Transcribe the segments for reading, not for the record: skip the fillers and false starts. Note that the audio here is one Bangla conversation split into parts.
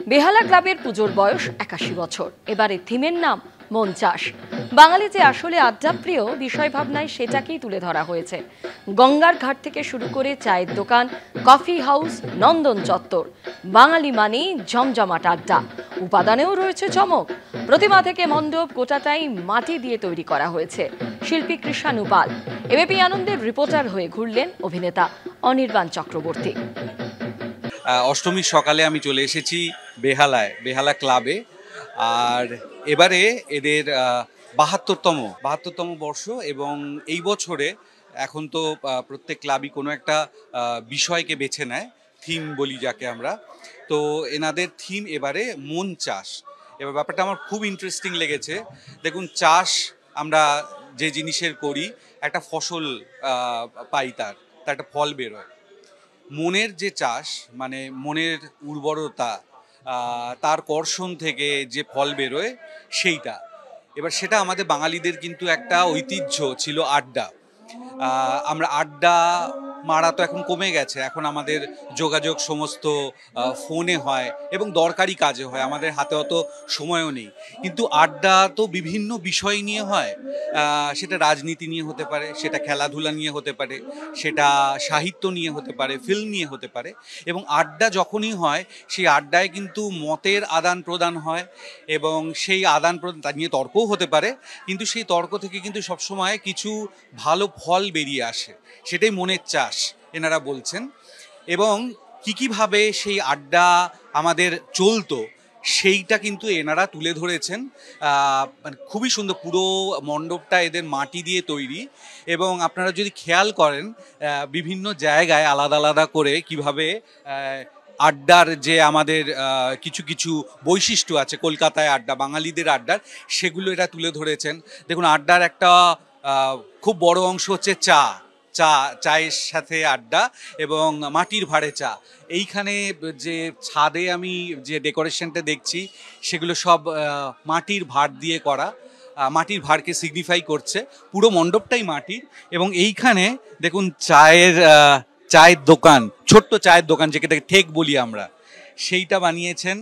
বেহালা ক্লাবের পুজোর বয়স ৮১ বছর। এবারে থিমের নাম মন চাষ। বাঙালি যে আসলে আড্ডাপ্রিয় বিষয় ভাবনায় সেটাকেই তুলে ধরা হয়েছে। গঙ্গার ঘাট থেকে শুরু করে চায়ের দোকান, কফি হাউস, নন্দন চত্বর, বাঙালি মানেই জমজমাট আড্ডা। উপাদানেও রয়েছে চমক। প্রতিমা থেকে মণ্ডপ গোটাটাই মাটি দিয়ে তৈরি করা হয়েছে। শিল্পী কৃষাণু পাল। এবিপি আনন্দের রিপোর্টার হয়ে ঘুরলেন অভিনেতা অনির্বাণ চক্রবর্তী। অষ্টমীর সকালে আমি চলে এসেছি বেহালা ক্লাবে। আর এবারে এদের ৭২তম বর্ষ, এবং এই বছরে এখন তো প্রত্যেক ক্লাবই কোনো একটা বিষয়কে বেছে নেয়, থিম বলি যাকে আমরা। তো এনাদের থিম এবারে মন চাষ। এবার ব্যাপারটা আমার খুব ইন্টারেস্টিং লেগেছে। দেখুন, চাষ আমরা যে জিনিসের করি, একটা ফসল পাই, তার একটা ফল বেরোয়। মনের যে চাষ, মানে মনের উর্বরতা, তার কর্ষণ থেকে যে ফল বেরোয় সেইটা। এবার সেটা আমাদের বাঙালিদের কিন্তু একটা ঐতিহ্য ছিল, আড্ডা। আমরা আড্ডা মারা তো এখন কমে গেছে। এখন আমাদের যোগাযোগ সমস্ত ফোনে হয় এবং দরকারি কাজে হয়, আমাদের হাতে অত সময়ও নেই। কিন্তু আড্ডা তো বিভিন্ন বিষয় নিয়ে হয়। সেটা রাজনীতি নিয়ে হতে পারে, সেটা খেলাধুলা নিয়ে হতে পারে, সেটা সাহিত্য নিয়ে হতে পারে, ফিল্ম নিয়ে হতে পারে। এবং আড্ডা যখনই হয়, সেই আড্ডায় কিন্তু মতের আদান প্রদান হয়, এবং সেই আদান প্রদান তা নিয়ে তর্কও হতে পারে। কিন্তু সেই তর্ক থেকে কিন্তু সবসময় কিছু ভালো ফল বেরিয়ে আসে। সেটাই মনের চাষ এনারা বলছেন। এবং কীভাবে সেই আড্ডা আমাদের চলতো সেইটা কিন্তু এনারা তুলে ধরেছেন। মানে খুবই সুন্দর, পুরো মণ্ডপটা এদের মাটি দিয়ে তৈরি। এবং আপনারা যদি খেয়াল করেন, বিভিন্ন জায়গায় আলাদা আলাদা করে কিভাবে আড্ডার যে আমাদের কিছু কিছু বৈশিষ্ট্য আছে, কলকাতায় আড্ডা, বাঙালিদের আড্ডার, সেগুলো এরা তুলে ধরেছেন। দেখুন, আড্ডার একটা খুব বড় অংশ হচ্ছে চায়ের সাথে আড্ডা এবং মাটির ভাঁড়ে চা। এইখানে যে ছাদে আমি যে ডেকোরেশনটা দেখছি, সেগুলো সব মাটির ভাঁড় দিয়ে করা। মাটির ভাঁড়কে সিগনিফাই করছে, পুরো মণ্ডপটাই মাটির। এবং এইখানে দেখুন, চায়ের দোকান, ছোট্ট চায়ের দোকান, যেটাকে ঠেক বলি আমরা, সেইটা বানিয়েছেন।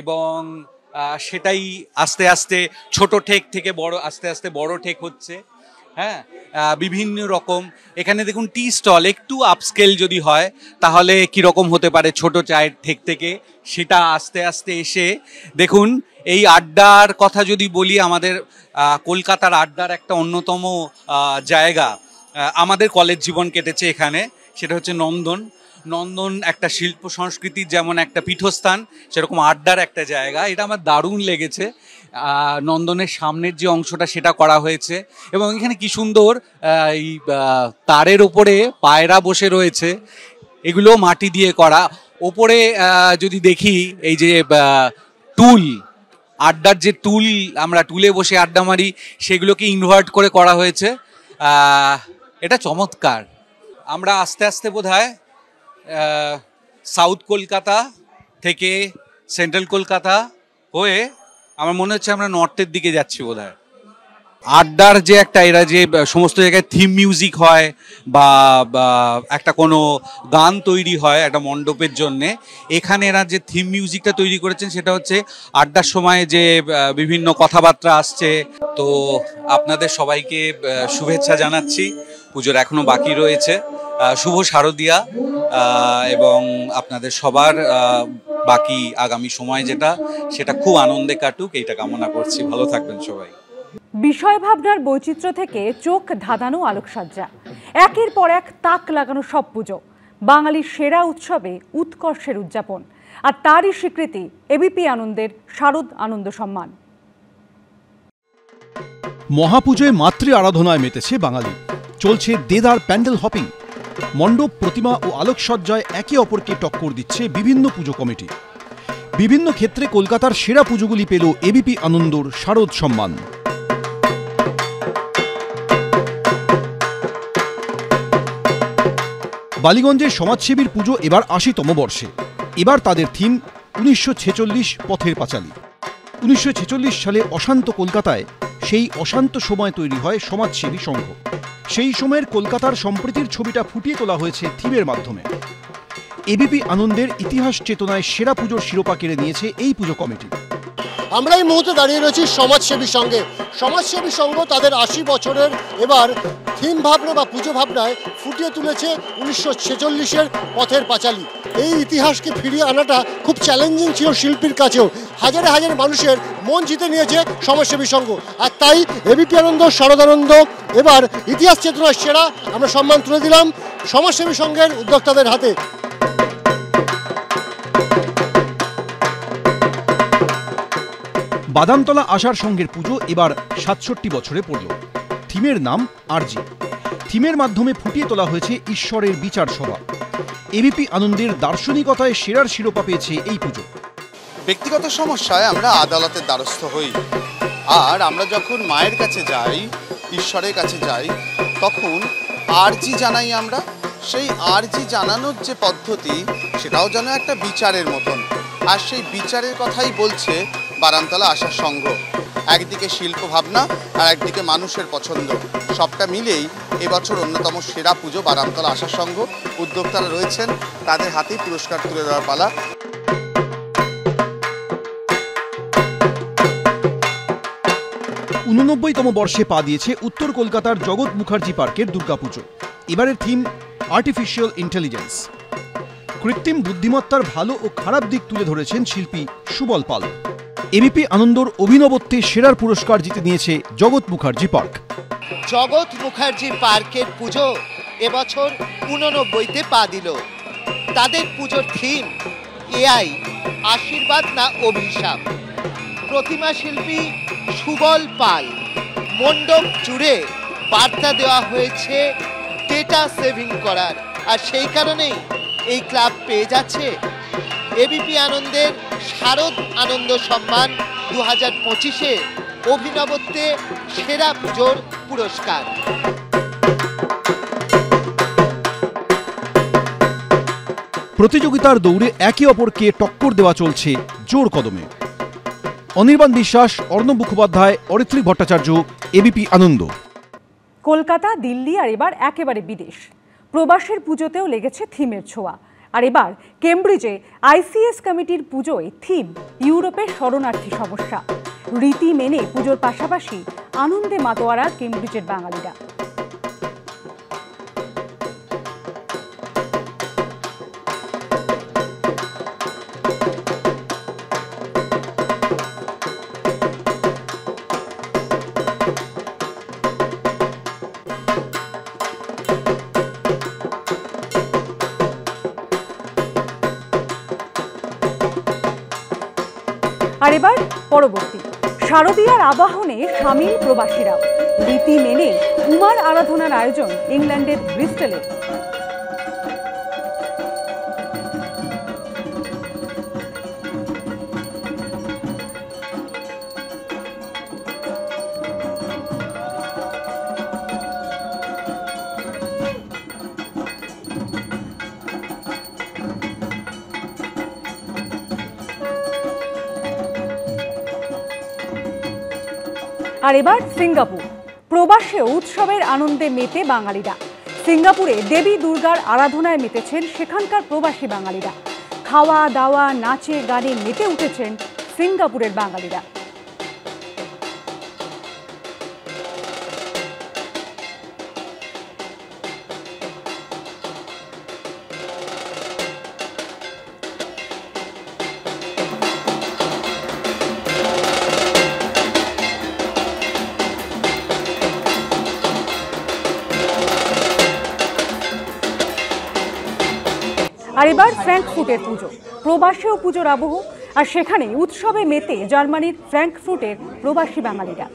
এবং সেটাই আস্তে আস্তে ছোট ঠেক থেকে আস্তে আস্তে বড় ঠেক হচ্ছে। হ্যাঁ, বিভিন্ন রকম। এখানে দেখুন, টি স্টল একটু আপস্কেল যদি হয় তাহলে কীরকম হতে পারে ছোট চায়ের ঠেক থেকে, সেটা আস্তে আস্তে এসে দেখুন এই আড্ডার কথা যদি বলি, আমাদের কলকাতার আড্ডার একটা অন্যতম জায়গা, আমাদের কলেজ জীবন কেটেছে এখানে, সেটা হচ্ছে নন্দন একটা শিল্প সংস্কৃতির যেমন একটা পীঠস্থান, সেরকম আড্ডার একটা জায়গা। এটা আমার দারুণ লেগেছে। নন্দনের সামনের যে অংশটা, সেটা করা হয়েছে। এবং এখানে কি সুন্দর এই তারের ওপরে পায়রা বসে রয়েছে, এগুলো মাটি দিয়ে করা। ওপরে যদি দেখি, এই যে টুল, আড্ডার যে টুল, আমরা টুলে বসে আড্ডা মারি, সেগুলোকে ইনভার্ট করে করা হয়েছে। এটা চমৎকার। আমরা আস্তে আস্তে বোধহয় সাউথ কলকাতা থেকে সেন্ট্রাল কলকাতা হয়ে আমার মনে হচ্ছে আমরা নর্থের দিকে যাচ্ছি বোধহয়। আড্ডার যে একটা, এরা যে সমস্ত জায়গায় থিম মিউজিক হয় বা একটা কোনো গান তৈরি হয় একটা মণ্ডপের জন্যে, এখানে এরা যে থিম মিউজিকটা তৈরি করেছেন, সেটা হচ্ছে আড্ডার সময় যে বিভিন্ন কথাবার্তা আসছে। তো আপনাদের সবাইকে শুভেচ্ছা জানাচ্ছি। পুজোর এখনো বাকি রয়েছে। শুভ শারদিয়া। এবং আপনাদের সবার বাকি আগামী সময় সেটা খুব আনন্দে কাটুক, এইটা কামনা করছি। ভালো থাকবেন সবাই। বিষয় ভাবনার বৈচিত্র্য থেকে চোখ ধাঁধানো আলোকসজ্জা, একের পর এক তাক লাগানো সব পুজো, বাঙালির সেরা উৎসবে উৎকর্ষের উদযাপন। আর তারই স্বীকৃতি এবিপি আনন্দের শারদ আনন্দ সম্মান। মহাপুজোয় মাতৃ আরাধনায় মেতেছে বাঙালি। চলছে দেদার প্যান্ডেল হপিং। মণ্ডপ, প্রতিমা ও আলোকসজ্জায় একে অপরকে টক্কর দিচ্ছে বিভিন্ন পুজো কমিটি। বিভিন্ন ক্ষেত্রে কলকাতার সেরা পুজোগুলি পেল এবিপি আনন্দর শারদ সম্মান। বালিগঞ্জের সমাজসেবীর পুজো এবার ৮০তম বর্ষে। এবার তাদের থিম ১৯৪৬ পথের পাঁচালী। ১৯৪৬ সালে অশান্ত কলকাতায় সেই অশান্ত সময় তৈরি হয় সমাজসেবী সংঘ। সেই সময়ের কলকাতার সম্প্রীতির ছবিটা ফুটিয়ে তোলা হয়েছে থিমের মাধ্যমে। এবিপি আনন্দের ইতিহাস চেতনায় সেরা পুজোর শিরোপা কেড়ে নিয়েছে এই পুজো কমিটি। আমরা এই মুহূর্তে দাঁড়িয়ে রয়েছি সমাজসেবী সঙ্গে। সমাজসেবী সংঘ তাদের ৮০ বছরের এবার থিম ভাবনা বা পুজো ভাবনায় ফুটিয়ে তুলেছে ১৯৪৬-এর পথের পাঁচালী। এই ইতিহাসকে ফিরিয়ে আনাটা খুব চ্যালেঞ্জিং ছিল শিল্পীর কাছেও। হাজারে হাজারে মানুষের মন জিতে নিয়েছে সমাজসেবী সংঘ, আর তাই এবিপি আনন্দ, শারদানন্দ এবার ইতিহাস চেতনার সেরা আমরা সম্মান তুলে দিলাম সমাজসেবী সংঘের উদ্যোক্তাদের হাতে। বাদামতলা আশার সঙ্গের পুজো এবার ৬৭ বছরে পড়ল। থিমের নাম আরজি। থিমের মাধ্যমে ফুটিয়ে তোলা হয়েছে ঈশ্বরের বিচার সভা। এবিপি আনন্দের দার্শনিকতায় সেরার শিরোপা পেয়েছে এই পুজো। ব্যক্তিগত সমস্যায় আমরা আদালতের দ্বারস্থ হই, আর আমরা যখন মায়ের কাছে যাই, ঈশ্বরের কাছে যাই, তখন আরজি জানাই আমরা। সেই আরজি জানানোর যে পদ্ধতি, সেটাও যেন একটা বিচারের মতন, আর সেই বিচারের কথাই বলছে বাদামতলা আশার সংঘ। একদিকে শিল্প ভাবনা আর একদিকে মানুষের পছন্দ, সবটা মিলেই এবছর অন্যতম সেরা পুজো বাদামতলা আশার সংঘ। উদ্যোক্তারা রয়েছেন, তাদের হাতেই পুরস্কার তুলে দেওয়ার পালা। ৮৯তম বর্ষে পা দিয়েছে উত্তর কলকাতার জগৎ মুখার্জি পার্কের দুর্গাপুজো। এবারের থিম আর্টিফিশিয়াল ইন্টেলিজেন্স। কৃত্রিম বুদ্ধিমত্তার ভালো ও খারাপ দিক তুলে ধরেছেন শিল্পী সুবল পাল। এবিপি আনন্দর অভিনবত্বে সেরার পুরস্কার জিতে নিয়েছে জগৎ মুখার্জি পার্ক। জগৎ মুখার্জি পার্কের পুজো এবছর ৮৯তে পা দিল। তাদের পুজোর থিম এআই, আশীর্বাদ না অভিশাপ। প্রতিমা শিল্পী সুবল পাল। মণ্ডপ জুড়ে বার্তা দেওয়া হয়েছে ডেটা সেভিং করার, আর সেই কারণেই এই ক্লাব পেয়ে যাচ্ছে এবিপি আনন্দের শারদ আনন্দ সম্মান ২০২৫-এ অভিনবত্বে সেরা পুজোর পুরস্কার। প্রতিযোগিতার দৌড়ে একে অপরকে টক্কর দেওয়া চলছে জোর কদমে। অনির্বাণ বিশ্বাস, অর্ণব মুখোপাধ্যায়, অরিত্রী ভট্টাচার্য, এবিপি আনন্দ। কলকাতা, দিল্লি আর এবার একেবারে বিদেশ। প্রবাসের পুজোতেও লেগেছে থিমের ছোঁয়া। আর এবার কেমব্রিজে আইসিএস কমিটির পুজোয় থিম ইউরোপের শরণার্থী সমস্যা। রীতি মেনে পুজোর পাশাপাশি আনন্দে মাতোয়ারা কেমব্রিজের বাঙালিরা। আর এবার পরবর্তী শারদীয়ার আবাহনে সামিল প্রবাসীরাও। রীতি মেনে উমার আরাধনার আয়োজন ইংল্যান্ডের ব্রিস্টলে। আর এবার সিঙ্গাপুর। প্রবাসে উৎসবের আনন্দে মেতে বাঙালিরা। সিঙ্গাপুরে দেবী দুর্গার আরাধনায় মেতেছেন সেখানকার প্রবাসী বাঙালিরা। খাওয়া দাওয়া, নাচে গানে মেতে উঠেছেন সিঙ্গাপুরের বাঙালিরা। আর এবার ফ্র্যাঙ্কফুটের পুজো। প্রবাসেও পুজোর আবহ, আর সেখানে উৎসবে মেতে জার্মানির ফ্র্যাঙ্কফুটের প্রবাসী বাঙালিরা।